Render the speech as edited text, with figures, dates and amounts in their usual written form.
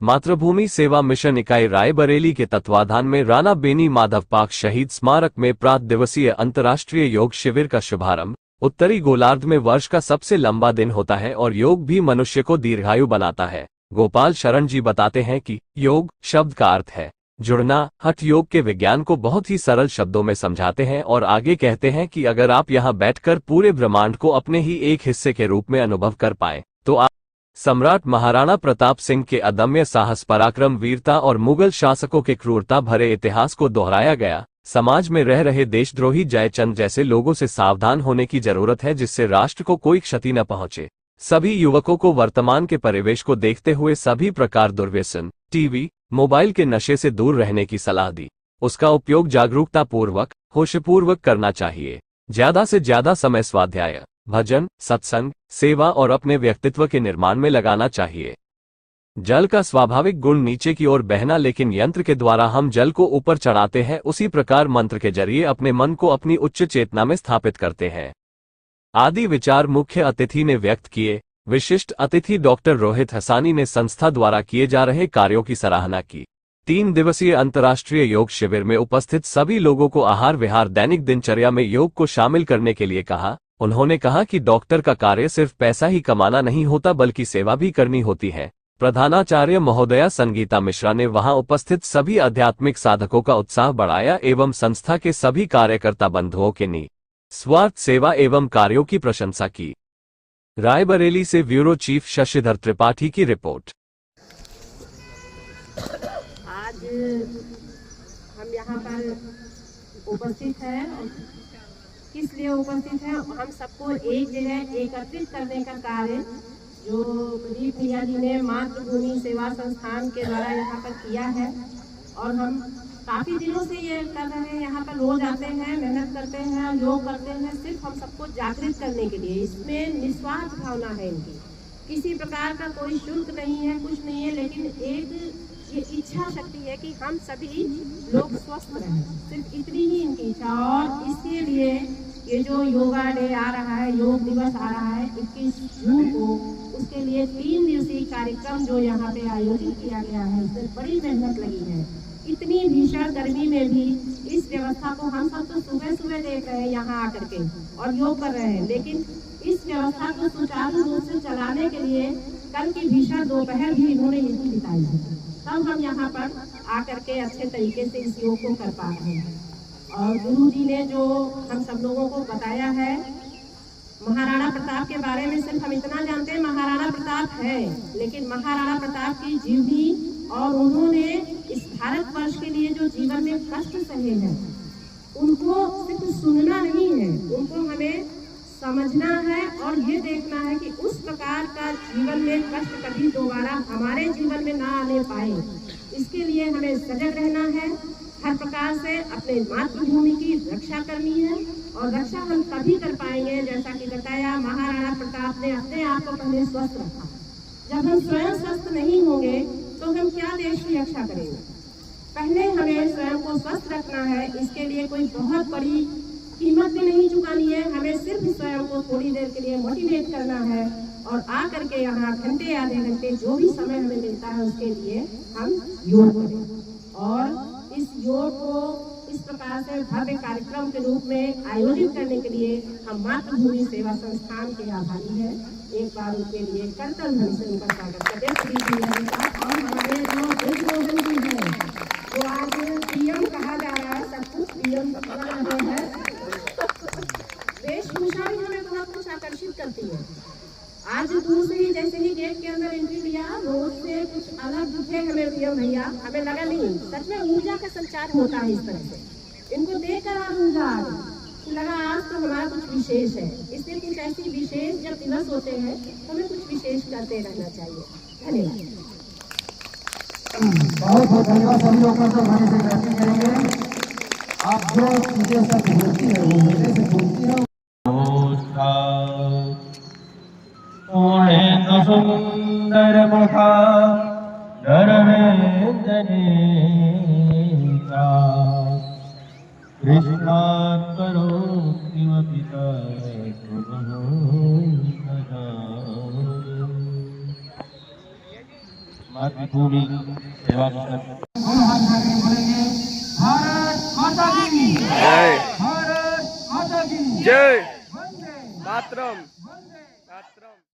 मातृभूमि सेवा मिशन इकाई रायबरेली के तत्वाधान में राणा बेनी माधव पाक शहीद स्मारक में 5 दिवसीय अंतर्राष्ट्रीय योग शिविर का शुभारंभ। उत्तरी गोलार्ध में वर्ष का सबसे लंबा दिन होता है और योग भी मनुष्य को दीर्घायु बनाता है। गोपाल शरण जी बताते हैं कि योग शब्द का अर्थ है जुड़ना। हठ योग के विज्ञान को बहुत ही सरल शब्दों में समझाते हैं और आगे कहते हैं कि अगर आप यहाँ बैठकर पूरे ब्रह्मांड को अपने ही एक हिस्से के रूप में अनुभव कर पाए तो आप सम्राट महाराणा प्रताप सिंह के अदम्य साहस, पराक्रम, वीरता और मुगल शासकों के क्रूरता भरे इतिहास को दोहराया गया। समाज में रह रहे देशद्रोही जयचंद जैसे लोगों से सावधान होने की जरूरत है, जिससे राष्ट्र को कोई क्षति न पहुंचे। सभी युवकों को वर्तमान के परिवेश को देखते हुए सभी प्रकार दुर्व्यसन, टीवी, मोबाइल के नशे से दूर रहने की सलाह दी। उसका उपयोग जागरूकता पूर्वक, होशपूर्वक करना चाहिए। ज्यादा से ज्यादा समय स्वाध्याय, भजन, सत्संग, सेवा और अपने व्यक्तित्व के निर्माण में लगाना चाहिए। जल का स्वाभाविक गुण नीचे की ओर बहना, लेकिन यंत्र के द्वारा हम जल को ऊपर चढ़ाते हैं। उसी प्रकार मंत्र के जरिए अपने मन को अपनी उच्च चेतना में स्थापित करते हैं। आदि विचार मुख्य अतिथि ने व्यक्त किए। विशिष्ट अतिथि डॉक्टर रोहित हसानी ने संस्था द्वारा किए जा रहे कार्यों की सराहना की। 3 दिवसीय अंतर्राष्ट्रीय योग शिविर में उपस्थित सभी लोगों को आहार विहार, दैनिक दिनचर्या में योग को शामिल करने के लिए कहा। उन्होंने कहा कि डॉक्टर का कार्य सिर्फ पैसा ही कमाना नहीं होता, बल्कि सेवा भी करनी होती है। प्रधानाचार्य महोदया संगीता मिश्रा ने वहां उपस्थित सभी आध्यात्मिक साधकों का उत्साह बढ़ाया एवं संस्था के सभी कार्यकर्ता बंधुओं के निस्वार्थ सेवा एवं कार्यों की प्रशंसा की। रायबरेली से ब्यूरो चीफ शशिधर त्रिपाठी की रिपोर्ट। आज हम यहाँ पर उपस्थित हैं, किस लिए उपस्थित हैं? हम सबको एक जगह एकत्रित करने का कार्य जो प्रदीप भैया जी ने मातृभूमि सेवा संस्थान के द्वारा यहाँ पर किया है, और हम काफी दिनों से ये कर रहे हैं। यहाँ पर रोज आते हैं, मेहनत करते हैं, योग करते हैं, सिर्फ हम सबको जागृत करने के लिए। इसमें निस्वार्थ भावना है इनकी, किसी प्रकार का कोई शुल्क नहीं है, कुछ नहीं है, लेकिन एक ये इच्छा शक्ति है कि हम सभी लोग स्वस्थ रहें, सिर्फ इतनी ही इनकी इच्छा। और इसके लिए ये जो योगा डे आ रहा है, योग दिवस आ रहा है 21 जून को, उसके लिए 3 दिवसीय कार्यक्रम जो यहाँ पे आयोजित किया गया है, उसमें बड़ी मेहनत लगी है। इतनी भीषण गर्मी में भी इस व्यवस्था को हम सब तो सुबह सुबह देख रहे हैं यहाँ आकर के और योग कर रहे हैं, लेकिन इस व्यवस्था को सुचारू रूप से चलाने के लिए कल की भीषण दोपहर भी इन्होंने यही बिताई है, तब हम यहाँ पर आकर के अच्छे तरीके से इस योग को कर पा रहे हैं। और गुरु जी ने जो हम सब लोगों को बताया है महाराणा प्रताप के बारे में, सिर्फ हम इतना जानते हैं महाराणा प्रताप है, लेकिन महाराणा प्रताप की जीवनी और उन्होंने इस भारतवर्ष के लिए जो जीवन में कष्ट सहे हैं, उनको सिर्फ सुनना नहीं है, उनको हमें समझना है और ये देखना है कि उस प्रकार का जीवन में कष्ट कभी दोबारा हमारे जीवन में ना आने पाए। इसके लिए हमें सजग रहना है, हर प्रकार से अपने मातृभूमि की रक्षा करनी है। और रक्षा हम तभी कर पाएंगे, जैसा कि बताया महाराणा प्रताप ने अपने आप को पहले स्वस्थ रखा। जब हम स्वयं स्वस्थ नहीं होंगे तो हम क्या देश की रक्षा करेंगे? पहले हमें स्वयं को स्वस्थ रखना है। इसके लिए कोई बहुत बड़ी कीमत भी नहीं चुकानी है, हमें सिर्फ स्वयं को थोड़ी देर के लिए मोटिवेट करना है और आ करके यहाँ घंटे आधे घंटे जो भी समय हमें मिलता है उसके लिए हम योग करें। और इस योग को इस प्रकार से भव्य कार्यक्रम के रूप में आयोजित करने के लिए हम मातृभूमि सेवा संस्थान के आभारी हैं। एक बार उनके लिए करतल ध्वनि से उनका स्वागत करते हैं। और हमारे जो देशरोधन भी है, जो आज पीएम कहा जा रहा है, सब कुछ पीएम है, वेशभूषा भी हमें बहुत कुछ आकर्षित करती है। आज दूर से ही जैसे ही गेट के अंदर एंट्री लिया, रोज से कुछ अलग दिखे हमें पीएम भैया, हमें लगा नहीं, सच में ऊर्जा का संचार होता है इस तरह से। इनको देखकर आज ऊर्जा लगा, आज तो हमारा कुछ विशेष है। इसलिए कुछ ऐसी विशेष जब दिवस होते हैं तो हमें कुछ विशेष करते रहना चाहिए। धन्यवाद। बहुत बहुत धन्यवाद। सभी लोगों को ध्वनि से विनती करेंगे, आप जो मुझे सब बोलती है वो मेरे से बोलती है। सुंदर मुखा कृष्णात् परो किमपि मातृभूमि सेवा दोनों हाथ उठा के बोलेंगे भारत माता की जय भारत माता की जय वंदे मातरम।